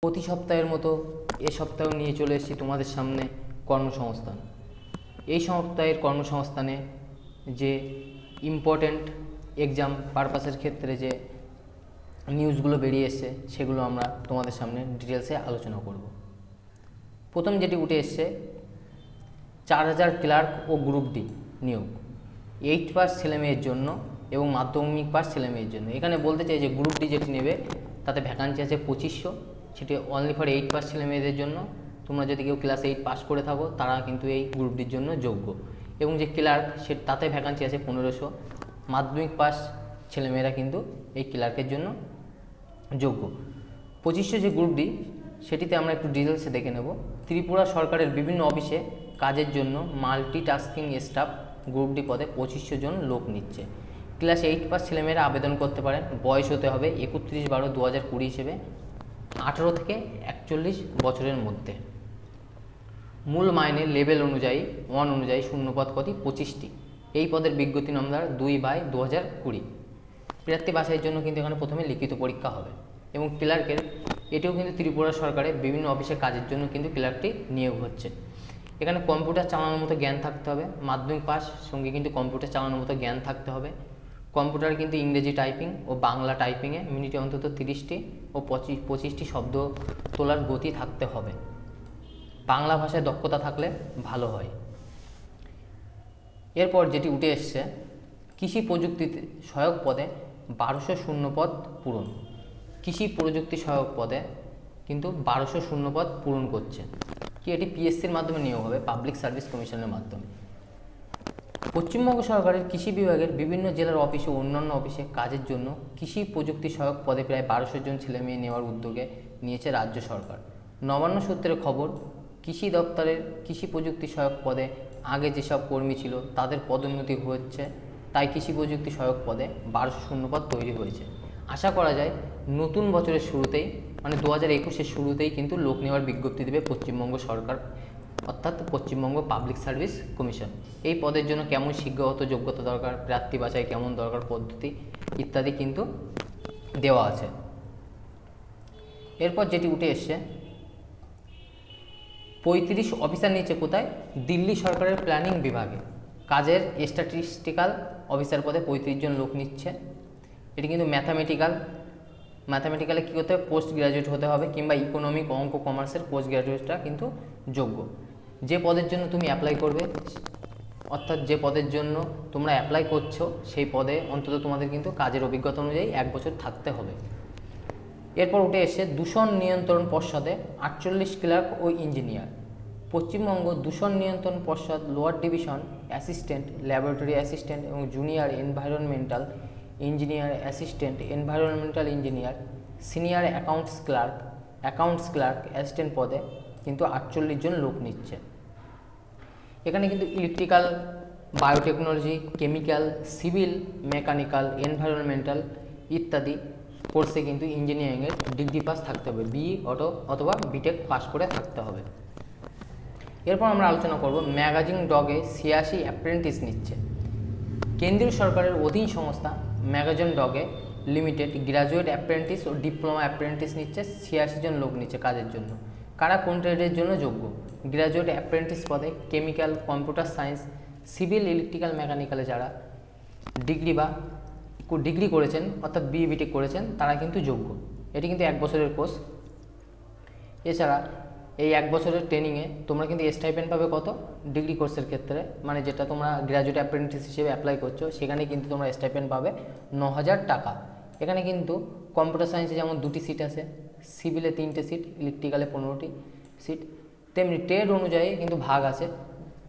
প্রতি সপ্তাহের মতো এ সপ্তাহেও নিয়ে চলে এসেছি তোমাদের সামনে কর্মসংস্থান। এই সপ্তাহের কর্মসংস্থানে যে ইম্পর্ট্যান্ট এক্সাম পারপাসের ক্ষেত্রে যে নিউজগুলো বেরিয়ে এসছে সেগুলো আমরা তোমাদের সামনে ডিটেলসে আলোচনা করব। প্রথম যেটি উঠে এসছে 4000 ক্লার্ক ও গ্রুপ ডি নিয়োগ 8 পাস ছেলেমেয়ের জন্য এবং মাধ্যমিক পাস ছেলেমেয়ের জন্য। এখানে বলতে চাই যে গ্রুপ ডি যেটি নেবে তাতে ভ্যাকান্সি আছে 2500, সেটি অনলি ফর 8 পাস ছেলেমেয়েদের জন্য। তোমরা যদি কেউ ক্লাস 8 পাস করে থাকো তারা কিন্তু এই গ্রুপ ডির জন্য যোগ্য। এবং যে ক্লার্ক তাতে ভ্যাকান্সি আছে 1500। মাধ্যমিক পাস ছেলেমেয়েরা কিন্তু এই ক্লার্কের জন্য যোগ্য। 2500 যে গ্রুপ ডি সেটিতে আমরা একটু ডিটেলসে দেখে নেব। ত্রিপুরা সরকারের বিভিন্ন অফিসে কাজের জন্য মাল্টিটাস্কিং স্টাফ গ্রুপ ডি পদে 2500 জন লোক নিচ্ছে। ক্লাস 8 পাস ছেলেমেয়েরা আবেদন করতে পারেন। বয়স হতে হবে 31/12/2020 হিসেবে 18 থেকে 41 বছরের মধ্যে। মূল মাইনে লেভেল অনুযায়ী 1 অনুযায়ী শূন্যপদ কতি 25টি। এই পদের বিজ্ঞপ্তি নম্বর 2/2020। প্রার্থী বাছাইয়ের জন্য কিন্তু এখানে প্রথমে লিখিত পরীক্ষা হবে। এবং ক্লার্কের এটিও কিন্তু ত্রিপুরা সরকারের বিভিন্ন অফিসে কাজের জন্য কিন্তু ক্লার্কটি নিয়োগ হচ্ছে। এখানে কম্পিউটার চালানোর মতো জ্ঞান থাকতে হবে। মাধ্যমিক পাস সঙ্গে কিন্তু কম্পিউটার চালানোর মতো জ্ঞান থাকতে হবে। কম্পিউটার কিন্তু ইংরেজি টাইপিং ও বাংলা টাইপিংয়ে মিনিটে অন্তত 30টি ও 25টি শব্দ তোলার গতি থাকতে হবে। বাংলা ভাষায় দক্ষতা থাকলে ভালো হয়। এরপর যেটি উঠে এসছে কৃষি প্রযুক্তিতে সহায়ক পদে 1200 শূন্যপদ পূরণ। কৃষি প্রযুক্তি সহায়ক পদে কিন্তু 1200 শূন্যপদ পূরণ করছে। কি এটি পিএসসির মাধ্যমে নিয়োগ হবে, পাবলিক সার্ভিস কমিশনের মাধ্যমে। পশ্চিমবঙ্গ সরকারের কৃষি বিভাগের বিভিন্ন জেলার অফিস ও অন্যান্য অফিসে কাজের জন্য কৃষি প্রযুক্তি সহায়ক পদে প্রায় 1200 জন ছেলেমেয়ে নেওয়ার উদ্যোগে নিয়েছে রাজ্য সরকার। নবান্ন সূত্রের খবর, কৃষি দপ্তরের কৃষি প্রযুক্তি সহায়ক পদে আগে যেসব কর্মী ছিল তাদের পদোন্নতি হচ্ছে, তাই কৃষি প্রযুক্তি সহায়ক পদে 1200 শূন্যপদ তৈরি হয়েছে। আশা করা যায় নতুন বছরের শুরুতেই মানে 2021-এর শুরুতেই কিন্তু লোক নেওয়ার বিজ্ঞপ্তি দেবে পশ্চিমবঙ্গ সরকার, অর্থাৎ পশ্চিমবঙ্গ পাবলিক সার্ভিস কমিশন। এই পদের জন্য কেমন শিক্ষাগত যোগ্যতা দরকার, প্রার্থী বাছাই কেমন দরকার, পদ্ধতি ইত্যাদি কিন্তু দেওয়া আছে। এরপর যেটি উঠে এসছে 35 অফিসার নিচ্ছে কোথায়, দিল্লি সরকারের প্ল্যানিং বিভাগে। কাজের স্ট্যাটিস্টিক্যাল অফিসার পদে 35 জন লোক নিচ্ছে। এটি কিন্তু ম্যাথামেটিক্যালে কী হতে হবে, পোস্ট গ্র্যাজুয়েট হতে হবে, কিংবা ইকোনমিক অঙ্ক কমার্সের পোস্ট গ্র্যাজুয়েটটা কিন্তু যোগ্য। যে পদের জন্য তুমি অ্যাপ্লাই করবে, অর্থাৎ যে পদের জন্য তোমরা অ্যাপ্লাই করছো সেই পদে অন্তত তোমাদের কিন্তু কাজের অভিজ্ঞতা অনুযায়ী 1 বছর থাকতে হবে। এরপর উঠে এসে দূষণ নিয়ন্ত্রণ পর্ষদে 48 ক্লার্ক ও ইঞ্জিনিয়ার। পশ্চিমবঙ্গ দূষণ নিয়ন্ত্রণ পর্ষদ lower division assistant, laboratory assistant এবং junior environmental engineer, assistant environmental engineer, senior accounts clerk assistant পদে কিন্তু 48 জন লোক নিচ্ছে। এখানে কিন্তু electrical, biotechnology, chemical, civil, mechanical, environmental ইত্যাদি কোর্সে কিন্তু ইঞ্জিনিয়ারিংয়ের ডিগ্রি পাস থাকতে হবে, বিই অথবা বিটেক পাস করে থাকতে হবে। এরপর আমরা আলোচনা করব ম্যাগাজিন ডগে 86 অ্যাপ্রেন্টিস নিচ্ছে। কেন্দ্রীয় সরকারের অধীন সংস্থা ম্যাগাজিন ডগে লিমিটেড গ্র্যাজুয়েট অ্যাপ্রেন্টিস ও ডিপ্লোমা অ্যাপ্রেন্টিস নিচ্ছে। 86 জন লোক নিচ্ছে কাজের জন্য। কারা কোন ট্রেডের জন্য যোগ্য, গ্র্যাজুয়েট অ্যাপ্রেন্টিস পদে chemical, computer science, civil, electrical, মেকানিক্যালে যারা ডিগ্রি করেছেন অর্থাৎ বিএ বিটেক করেছেন তারা কিন্তু যোগ্য। এটি কিন্তু 1 বছরের কোর্স। এছাড়া এই 1 বছরের ট্রেনিংয়ে তোমরা কিন্তু স্টাইপেন্ড পাবে কত, ডিগ্রি কোর্সের ক্ষেত্রে মানে যেটা তোমরা গ্র্যাজুয়েট অ্যাপ্রেন্টিস হিসেবে অ্যাপ্লাই করছো সেখানে কিন্তু তোমরা স্টাইপেন্ড পাবে 9000 টাকা। এখানে কিন্তু কম্পিউটার সায়েন্সে যেমন 2টি সিট আছে, সিভিলে 3টে সিট, ইলেকট্রিক্যালে 15টি সিট, তেমনি ট্রেড অনুযায়ী কিন্তু ভাগ আছে।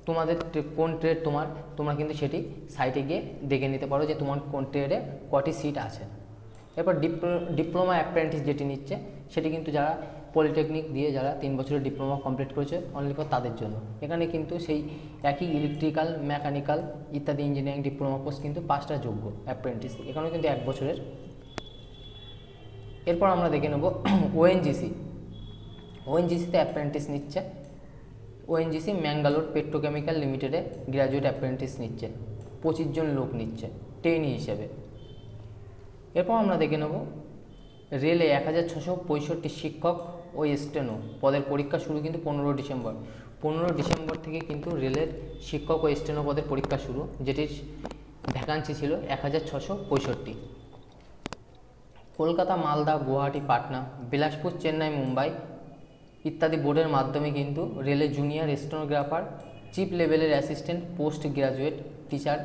তোমাদের কোন ট্রেড তোমরা কিন্তু সেটি সাইটে গিয়ে দেখে নিতে পারো যে তোমার কোন ট্রেডে কটি সিট আছে। এরপর ডিপ্লোমা অ্যাপ্রেন্টিস যেটি নিচ্ছে সেটি কিন্তু যারা পলিটেকনিক দিয়ে যারা 3 বছরের ডিপ্লোমা কমপ্লিট করেছে অনলি ফর তাদের জন্য। এখানে কিন্তু সেই একই ইলেকট্রিক্যাল, মেকানিক্যাল ইত্যাদি ইঞ্জিনিয়ারিং ডিপ্লোমা কোর্স কিন্তু 5টা যোগ্য অ্যাপ্রেন্টিস, এখানেও কিন্তু 1 বছরের। এরপর আমরা দেখে নেব ওএনজিসিতে অ্যাপ্রেন্টিস নিচ্ছে। ওএনজিসি ম্যাঙ্গালোর পেট্রোকেমিক্যাল লিমিটেডে গ্র্যাজুয়েট অ্যাপ্রেন্টিস নিচ্ছে, 25 জন লোক নিচ্ছে ট্রেনি হিসেবে। এরপর আমরা দেখে নেব রেলে 1665 শিক্ষক ও স্টেনো পদের পরীক্ষা শুরু কিন্তু 15 ডিসেম্বর। 15 ডিসেম্বর থেকে কিন্তু রেলের শিক্ষক ও স্টেনো পদের পরীক্ষা শুরু, যেটির ভ্যাকান্সি ছিল 1665। কলকাতা, মালদা, গুয়াহাটি, পাটনা, বিলাসপুর, চেন্নাই, মুম্বাই ইত্যাদি বোর্ডের মাধ্যমে কিন্তু রেলে জুনিয়র স্টেনোগ্রাফার, চিফ লেভেলের assistant, post graduate teacher,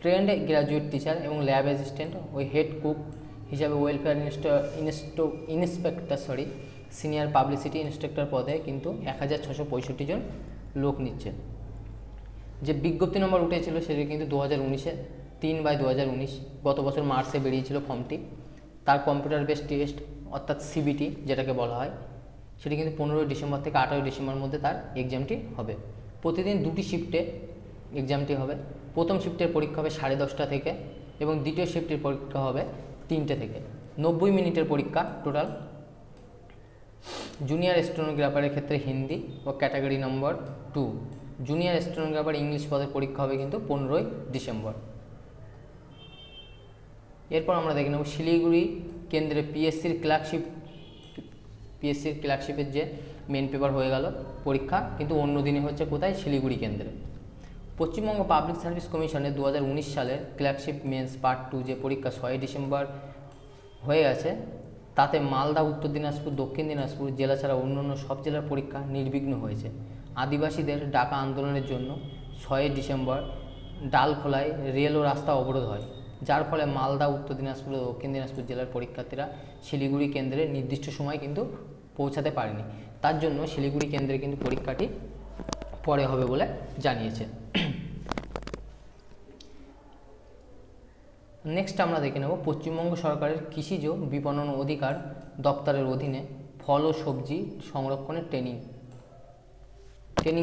trend graduate teacher এবং ল্যাব অ্যাসিস্ট্যান্ট ও হেড কুক হিসাবে welfare inspector senior publicity inspector পদে কিন্তু 1665 জন লোক নিচ্ছে। যে বিজ্ঞপ্তি নম্বর উঠেছিল সেটি কিন্তু 2019-এ 3/2019 গত বছর মার্চে বেরিয়েছিল ফর্মটি। তার কম্পিউটার বেস টেস্ট অর্থাৎ সিবিটি যেটাকে বলা হয়, সেটি কিন্তু 15 ডিসেম্বর থেকে 18 ডিসেম্বরের মধ্যে তার এক্সামটি হবে। প্রতিদিন 2টি শিফটে এক্সামটি হবে। প্রথম শিফটের পরীক্ষা হবে 10:30 থেকে এবং দ্বিতীয় শিফটের পরীক্ষা হবে 3টে থেকে। 90 মিনিটের পরীক্ষা টোটাল। জুনিয়র স্টেনোগ্রাফারের ক্ষেত্রে হিন্দি ও ক্যাটাগরি নম্বর 2। জুনিয়র স্টেনোগ্রাফার ইংলিশ পদের পরীক্ষা হবে কিন্তু 15 ডিসেম্বর। এরপর আমরা দেখে নেব শিলিগুড়ি কেন্দ্রে পিএসসির ক্লার্কশিপের যে মেন পেপার হয়ে গেল পরীক্ষা, কিন্তু অন্য দিনে হচ্ছে কোথায়? শিলিগুড়ি কেন্দ্রে। পশ্চিমবঙ্গ পাবলিক সার্ভিস কমিশনের 2019 সালের ক্লার্কশিপ মেন্স পার্ট 2 যে পরীক্ষা 6 ডিসেম্বর হয়ে গেছে, তাতে মালদা, উত্তর দিনাজপুর, দক্ষিণ দিনাজপুর জেলা ছাড়া অন্যান্য সব জেলার পরীক্ষা নির্বিঘ্ন হয়েছে। আদিবাসীদের ডাকা আন্দোলনের জন্য 6 ডিসেম্বর ডালখোলায় রেল ও রাস্তা অবরোধ হয়, যার ফলে মালদা, উত্তর দিনাজপুর ও দক্ষিণ দিনাজপুর জেলার পরীক্ষার্থীরা শিলিগুড়ি কেন্দ্রে নির্দিষ্ট সময় কিন্তু পৌঁছাতে পারেনি। তার জন্য শিলিগুড়ি কেন্দ্রে কিন্তু পরীক্ষাটি পরে হবে বলে জানিয়েছে। নেক্সট আমরা দেখে নেব পশ্চিমবঙ্গ সরকারের কৃষিজ বিপণন অধিকার দপ্তরের অধীনে ফল ও সবজি সংরক্ষণের ট্রেনিং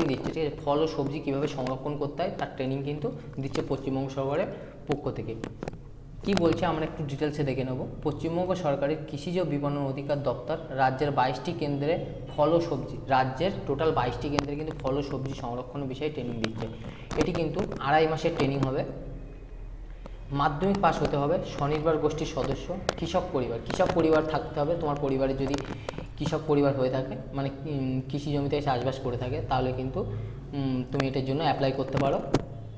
দিচ্ছে। ঠিক আছে, ফল ও সবজি কীভাবে সংরক্ষণ করতে হয় তার ট্রেনিং কিন্তু দিচ্ছে পশ্চিমবঙ্গ সরকারের পক্ষ থেকে। কি বলছে আমরা একটু ডিটেলসে দেখে নেব। পশ্চিমবঙ্গ সরকারের কৃষিজ বিপণন অধিকার দপ্তর রাজ্যের 22টি কেন্দ্রে ফল ও সবজি, রাজ্যের টোটাল 22টি কেন্দ্রে কিন্তু ফল ও সবজি সংরক্ষণের বিষয়ে ট্রেনিং দিচ্ছে। এটি কিন্তু 2.5 মাসের ট্রেনিং হবে। মাধ্যমিক পাস হতে হবে, স্বনির্ভর গোষ্ঠীর সদস্য, কৃষক পরিবার থাকতে হবে। তোমার পরিবারে যদি কৃষক পরিবার হয়ে থাকে, মানে কৃষি জমিতে চাষবাস করে থাকে, তাহলে কিন্তু তুমি এটার জন্য অ্যাপ্লাই করতে পারো।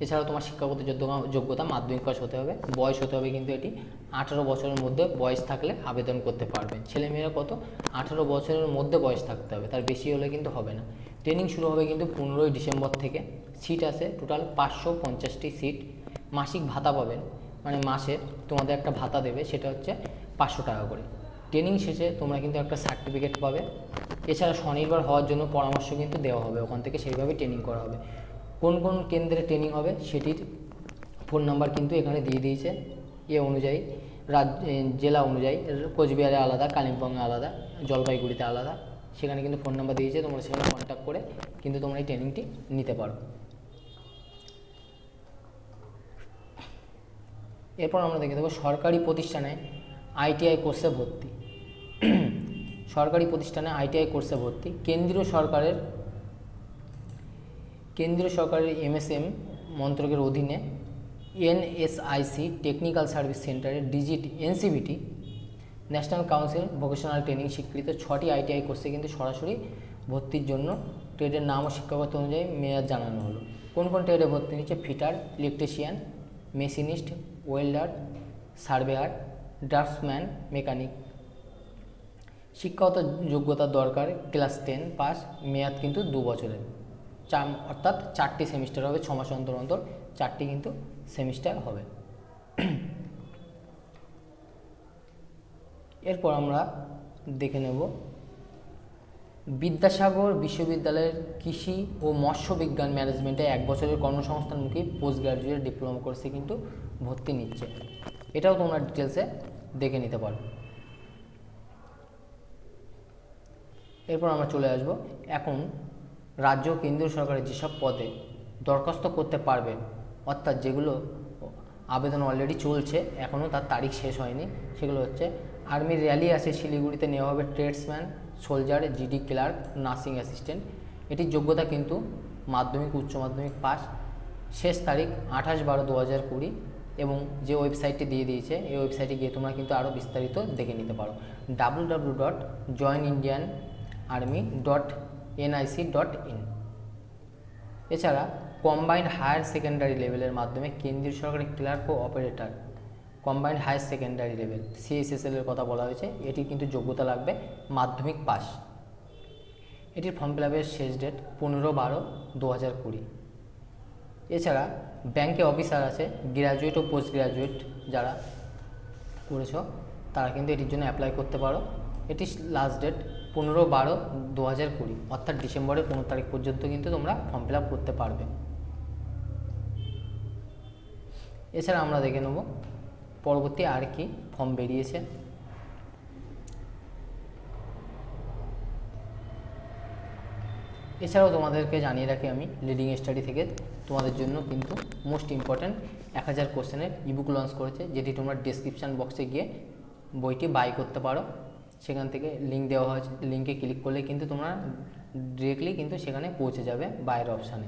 এছাড়াও তোমার শিক্ষাগত যোগ্যতা মাধ্যমিক পাস হতে হবে। বয়স হতে হবে কিন্তু এটি 18 বছরের মধ্যে বয়স থাকলে আবেদন করতে পারবে। ছেলেমেয়েরা কত? 18 বছরের মধ্যে বয়স থাকতে হবে, তার বেশি হলে কিন্তু হবে না। ট্রেনিং শুরু হবে কিন্তু 15 ডিসেম্বর থেকে। সিট আছে টোটাল 550টি সিট। মাসিক ভাতা পাবেন, মানে মাসে তোমাদের একটা ভাতা দেবে, সেটা হচ্ছে 500 টাকা করে। ট্রেনিং শেষে তোমরা কিন্তু একটা সার্টিফিকেট পাবে। এছাড়া স্বনির্ভর হওয়ার জন্য পরামর্শ কিন্তু দেওয়া হবে ওখান থেকে, সেইভাবে ট্রেনিং করা হবে। কোন কোন কেন্দ্রে ট্রেনিং হবে সেটির ফোন নাম্বার কিন্তু এখানে দিয়ে দিয়েছে। অনুযায়ী জেলা অনুযায়ী কোচবিহারে আলাদা, কালিম্পংয়ে আলাদা, জলপাইগুড়িতে আলাদা, সেখানে কিন্তু ফোন নাম্বার দিয়েছে। তোমরা সেখানে কন্ট্যাক্ট করে কিন্তু তোমরা এই ট্রেনিংটি নিতে পারো। এরপর আমরা দেখে দেবো সরকারি প্রতিষ্ঠানে আইটিআই কোর্সে ভর্তি। সরকারি প্রতিষ্ঠানে আইটিআই কোর্সে ভর্তি কেন্দ্রীয় সরকারের এমএসএম মন্ত্রকের অধীনে এনএসআইসি টেকনিক্যাল সার্ভিস সেন্টারের NCVT national council vocational training স্বীকৃত 6টি আইটিআই কোর্সে কিন্তু সরাসরি ভর্তির জন্য ট্রেডের নাম ও শিক্ষাগত অনুযায়ী মেয়াদ জানানো হলো। কোন কোন ট্রেডে ভর্তি নিচ্ছে? Fitter, electrician, machinist, welder, surveyor, draftsman, mechanic. শিক্ষাগত যোগ্যতার দরকার ক্লাস 10 পাস, মেয়াদ কিন্তু 2 বছরের, অর্থাৎ 4টি সেমিস্টার হবে। 6 মাস অন্তর অন্তর 4টি কিন্তু সেমিস্টার হবে। এরপর আমরা দেখে নেব বিদ্যাসাগর বিশ্ববিদ্যালয়ের কৃষি ও মৎস্য বিজ্ঞান ম্যানেজমেন্টে 1 বছরের কর্মসংস্থানমুখী পোস্ট গ্রাজুয়েট ডিপ্লোমা কোর্সে কিন্তু ভর্তি নিচ্ছে। এটাও তোমরা ডিটেলসে দেখে নিতে পারো। এরপর আমরা চলে আসব এখন রাজ্য ও কেন্দ্রীয় সরকারের যেসব পদে দরখাস্ত করতে পারবেন, অর্থাৎ যেগুলো আবেদন অলরেডি চলছে, এখনও তার তারিখ শেষ হয়নি, সেগুলো হচ্ছে আর্মির র্যালি আছে শিলিগুড়িতে, নেওয়া হবে tradesman, soldier, GD clerk, nursing assistant. এটির যোগ্যতা কিন্তু মাধ্যমিক, উচ্চ মাধ্যমিক পাস। শেষ তারিখ 28/12/2020 এবং যে ওয়েবসাইটটি দিয়ে দিয়েছে এই ওয়েবসাইটে গিয়ে তোমরা কিন্তু আরও বিস্তারিত দেখে নিতে পারো। www.joinindian army.nic.in। এছাড়া কম্বাইন্ড হায়ার সেকেন্ডারি লেভেলের মাধ্যমে কেন্দ্রীয় সরকারি ক্লার্ক ও operator combined higher secondary level CSSL এর কথা বলা হয়েছে। এটির কিন্তু যোগ্যতা লাগবে মাধ্যমিক পাস। এটির ফর্ম ফিল আপের শেষ ডেট 15/12/2020। এছাড়া ব্যাংকে অফিসার আছে, গ্র্যাজুয়েট ও পোস্ট গ্র্যাজুয়েট যারা করেছো তারা কিন্তু এটির জন্য অ্যাপ্লাই করতে পারো। এটির লাস্ট ডেট 15/12/2020, অর্থাৎ ডিসেম্বরের 15 তারিখ পর্যন্ত কিন্তু তোমরা ফর্ম ফিল আপ করতে পারবে। এছাড়া আমরা দেখে নেব পরবর্তী আর কি ফর্ম বেরিয়েছে। এছাড়াও তোমাদেরকে জানিয়ে রাখি আমি লিডিং স্টাডি থেকে তোমাদের জন্য কিন্তু মোস্ট ইম্পর্ট্যান্ট 1000 কোশ্চেনের ইবুক লঞ্চ করেছে, যেটি তোমরা ডেসক্রিপশান বক্সে গিয়ে বইটি বাই করতে পারো। সেখান থেকে লিঙ্ক দেওয়া হয়েছে, লিঙ্কে ক্লিক করলে কিন্তু তোমরা ডিরেক্টলি কিন্তু সেখানে পৌঁছে যাবে বাইরের অপশানে।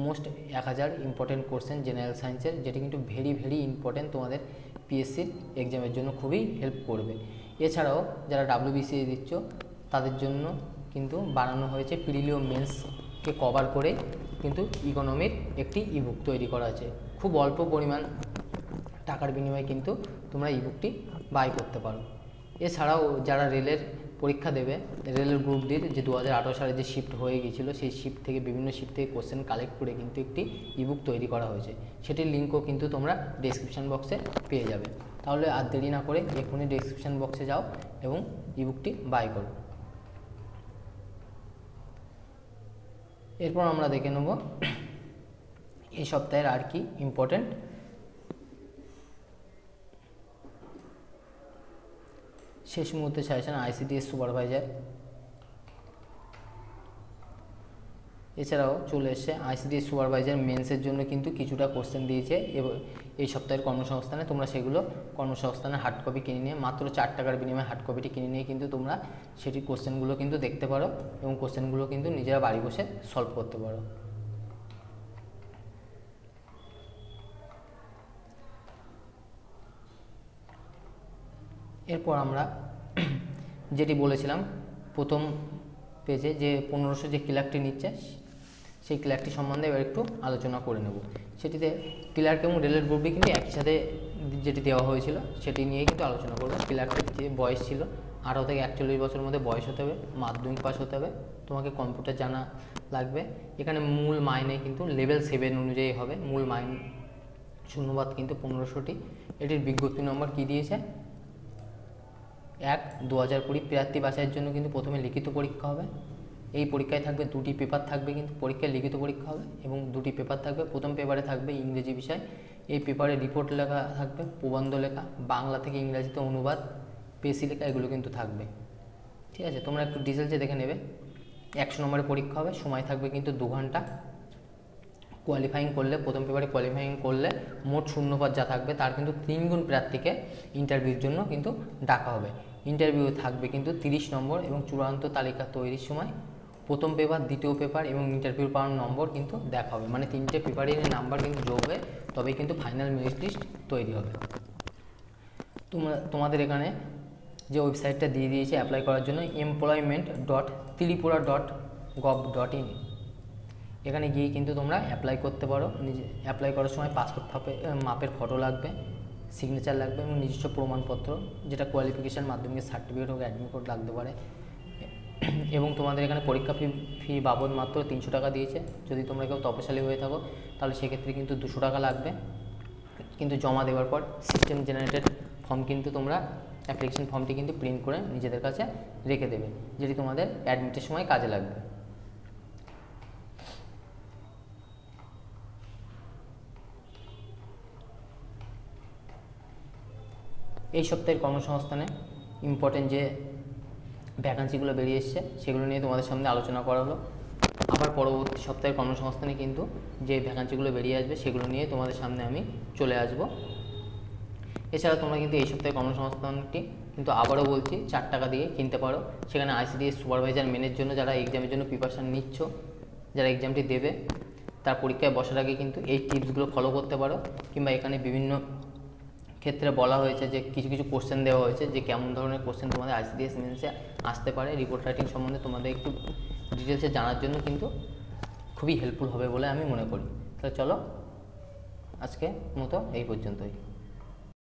মোস্ট 1000 ইম্পর্টেন্ট কোশ্চেন জেনারেল সায়েন্সের, যেটি কিন্তু ভেরি ইম্পর্টেন্ট, তোমাদের পিএসসির এক্সামের জন্য খুবই হেল্প করবে। এছাড়াও যারা WBCS দিচ্ছ তাদের জন্য কিন্তু বানানো হয়েছে প্রিলি ও মেন্সকে কভার করে কিন্তু ইকোনমির একটি ইবুক তৈরি করা আছে। খুব অল্প পরিমাণ টাকার বিনিময়ে কিন্তু তোমরা ইবুকটি বাই করতে পারো। এছাড়াও যারা রেলের পরীক্ষা দেবে, রেলের গ্রুপ ডির যে 2018 সালে যে শিফট হয়ে গিয়েছিলো, সেই শিফট থেকে বিভিন্ন শিফট থেকে কোশ্চেন কালেক্ট করে কিন্তু একটি ইবুক তৈরি করা হয়েছে। সেটির লিঙ্কও কিন্তু তোমরা ডেসক্রিপশান বক্সে পেয়ে যাবে। তাহলে আর দেরি না করে এখনই ডেসক্রিপশান বক্সে যাও এবং ইবুকটি বাই করো। এরপর আমরা দেখে নেব এই সপ্তাহের আর কি ইম্পর্টেন্ট শেষ মুহূর্তে সাজেশন ICDS সুপারভাইজার। এছাড়াও চলে এসছে ICDS সুপারভাইজার মেন্সের জন্য কিন্তু কিছুটা কোশ্চেন দিয়েছে এবং এই সপ্তাহের কর্মসংস্থানে তোমরা সেগুলো কর্মসংস্থানের হার্ড কপি কিনে নিয়ে মাত্র 4 টাকার বিনিময়ে হার্ড কপিটি কিনে নিয়ে কিন্তু তোমরা সেটি কোশ্চেনগুলো কিন্তু দেখতে পারো এবং কোশ্চেনগুলো কিন্তু নিজেরা বাড়ি বসে সলভ করতে পারো। এরপর আমরা যেটি বলেছিলাম প্রথম পেজে যে 1500 যে ক্লার্কটি নিচ্ছে, সেই ক্লার্কটি সম্বন্ধে এবার একটু আলোচনা করে নেব। সেটিতে ক্লার্ক এবং রেলের গ্রুপটি কিন্তু একই সাথে যেটি দেওয়া হয়েছিল সেটি নিয়েই কিন্তু আলোচনা করবো। ক্লার্কের যে বয়স ছিল 18 থেকে 41 বছরের মধ্যে বয়স হতে হবে, মাধ্যমিক পাস হতে হবে, তোমাকে কম্পিউটার জানা লাগবে। এখানে মূল মাইনে কিন্তু লেভেল 7 অনুযায়ী হবে, মূল মাইন শূন্যবাদ কিন্তু 1500টি। এটির বিজ্ঞপ্তি নম্বর কি দিয়েছে 1/2020। প্রার্থী বাছাইয়ের জন্য কিন্তু প্রথমে লিখিত পরীক্ষা হবে। এই পরীক্ষায় থাকবে 2টি পেপার থাকবে, কিন্তু পরীক্ষায় লিখিত পরীক্ষা হবে এবং 2টি পেপার থাকবে। প্রথম পেপারে থাকবে ইংরেজি বিষয়, এই পেপারে রিপোর্ট লেখা থাকবে, প্রবন্ধ লেখা, বাংলা থেকে ইংরেজিতে অনুবাদ, পেশি লেখা, এগুলো কিন্তু থাকবে। ঠিক আছে, তোমরা একটু ডিটেলসে দেখে নেবে। 100 নম্বরের পরীক্ষা হবে, সময় থাকবে কিন্তু 2 ঘন্টা। কোয়ালিফাইং করলে, প্রথম পেপারে কোয়ালিফাইং করলে মোট শূন্যপদ যা থাকবে তার কিন্তু 3 গুণ প্রার্থীকে ইন্টারভিউর জন্য কিন্তু ডাকা হবে। ইন্টারভিউ থাকবে কিন্তু 30 নম্বর এবং চূড়ান্ত তালিকা তৈরির সময় প্রথম পেপার, দ্বিতীয় পেপার এবং ইন্টারভিউ পাওয়ার নম্বর কিন্তু দেখা হবে। মানে 3টে পেপারের নাম্বার কিন্তু যোগ হয়ে তবেই কিন্তু ফাইনাল মেরিট লিস্ট তৈরি হবে। তোমাদের এখানে যে ওয়েবসাইটটা দিয়ে দিয়েছে অ্যাপ্লাই করার জন্য employment.tripura.gov.in, এখানে গিয়ে কিন্তু তোমরা অ্যাপ্লাই করতে পারো। নিজে অ্যাপ্লাই করার সময় পাসপোর্ট মাপের ফটো লাগবে, সিগনেচার লাগবে এবং নিজস্ব প্রমাণপত্র, যেটা কোয়ালিফিকেশান, মাধ্যমিকের সার্টিফিকেট হোক, অ্যাডমিট কার্ড লাগতে পারে। এবং তোমাদের এখানে পরীক্ষা ফি বাবদ মাত্র 300 টাকা দিয়েছে। যদি তোমরা কেউ তপশালী হয়ে থাকো তাহলে সেক্ষেত্রে কিন্তু 200 টাকা লাগবে। কিন্তু জমা দেওয়ার পর সিস্টেম জেনারেটেড ফর্ম কিন্তু তোমরা অ্যাপ্লিকেশন ফর্মটি কিন্তু প্রিন্ট করে নিজেদের কাছে রেখে দেবে, যেটি তোমাদের অ্যাডমিটের সময় কাজে লাগবে। এই সপ্তাহের কর্মসংস্থানে ইম্পর্টেন্ট যে ভ্যাকান্সিগুলো বেরিয়ে এসছে সেগুলো নিয়ে তোমাদের সামনে আলোচনা করা হলো। আবার পরবর্তী সপ্তাহের কর্মসংস্থানে কিন্তু যে ভ্যাকান্সিগুলো বেরিয়ে আসবে সেগুলো নিয়ে তোমাদের সামনে আমি চলে আসব। এছাড়া তোমরা কিন্তু এই সপ্তাহের কর্মসংস্থানটি কিন্তু আবারও বলছি 4 টাকা দিয়ে কিনতে পারো। সেখানে ICDS সুপারভাইজার মেনের জন্য যারা এক্সামের জন্য প্রিপারেশান নিচ্ছ, যারা এক্সামটি দেবে, তার পরীক্ষায় বসার আগে কিন্তু এই টিপসগুলো ফলো করতে পারো, কিংবা এখানে বিভিন্ন ক্ষেত্রে বলা হয়েছে যে কিছু কিছু কোশ্চেন দেওয়া হয়েছে যে কেমন ধরনের কোশ্চেন তোমাদের আইসিডিএস মেন্সে আসতে পারে। রিপোর্ট রাইটিং সম্বন্ধে তোমাদের একটু ডিটেলসে জানার জন্য কিন্তু খুবই হেল্পফুল হবে বলে আমি মনে করি। তাহলে চলো আজকে মতো এই পর্যন্তই।